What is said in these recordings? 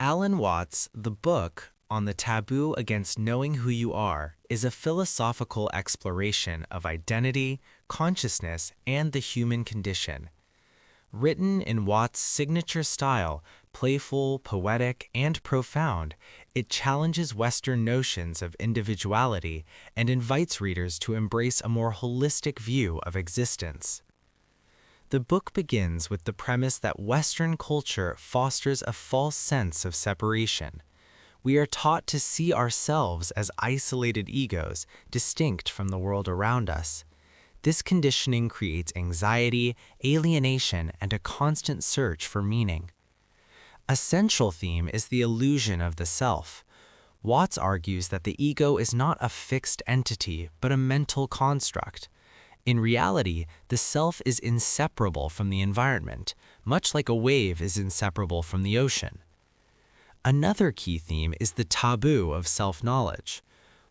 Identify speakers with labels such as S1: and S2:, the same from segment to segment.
S1: Alan Watts' The Book on the Taboo Against Knowing Who You Are is a philosophical exploration of identity, consciousness, and the human condition. Written in Watts' signature style, playful, poetic, and profound, it challenges Western notions of individuality and invites readers to embrace a more holistic view of existence. The book begins with the premise that Western culture fosters a false sense of separation. We are taught to see ourselves as isolated egos, distinct from the world around us. This conditioning creates anxiety, alienation, and a constant search for meaning. A central theme is the illusion of the self. Watts argues that the ego is not a fixed entity, but a mental construct. In reality, the self is inseparable from the environment, much like a wave is inseparable from the ocean. Another key theme is the taboo of self-knowledge.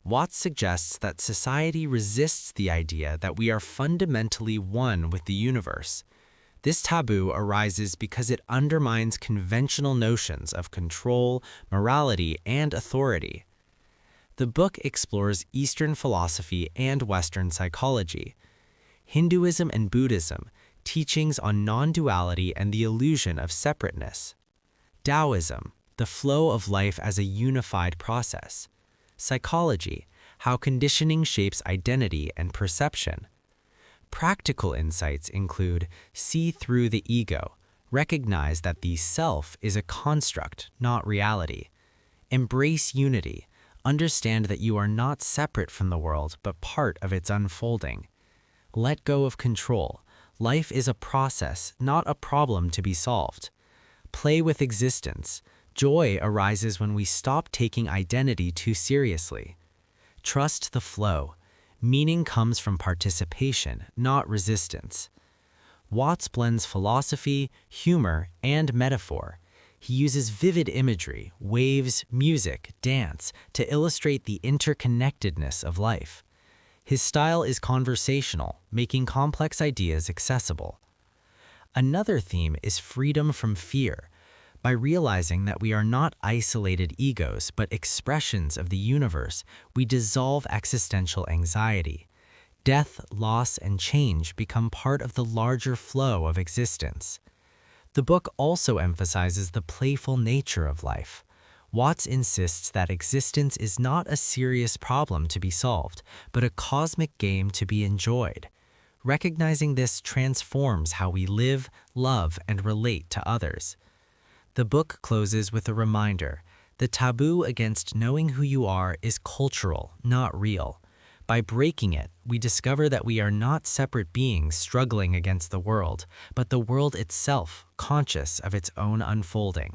S1: Watts suggests that society resists the idea that we are fundamentally one with the universe. This taboo arises because it undermines conventional notions of control, morality, and authority. The book explores Eastern philosophy and Western psychology. Hinduism and Buddhism, teachings on non-duality and the illusion of separateness. Taoism, the flow of life as a unified process. Psychology, how conditioning shapes identity and perception. Practical insights include see through the ego, recognize that the self is a construct, not reality. Embrace unity, understand that you are not separate from the world but part of its unfolding. Let go of control. Life is a process, not a problem to be solved. Play with existence. Joy arises when we stop taking identity too seriously. Trust the flow. Meaning comes from participation, not resistance. Watts blends philosophy, humor, and metaphor. He uses vivid imagery, waves, music, dance, to illustrate the interconnectedness of life. His style is conversational, making complex ideas accessible. Another theme is freedom from fear. By realizing that we are not isolated egos but expressions of the universe, we dissolve existential anxiety. Death, loss, and change become part of the larger flow of existence. The book also emphasizes the playful nature of life. Watts insists that existence is not a serious problem to be solved, but a cosmic game to be enjoyed. Recognizing this transforms how we live, love, and relate to others. The book closes with a reminder: the taboo against knowing who you are is cultural, not real. By breaking it, we discover that we are not separate beings struggling against the world, but the world itself, conscious of its own unfolding.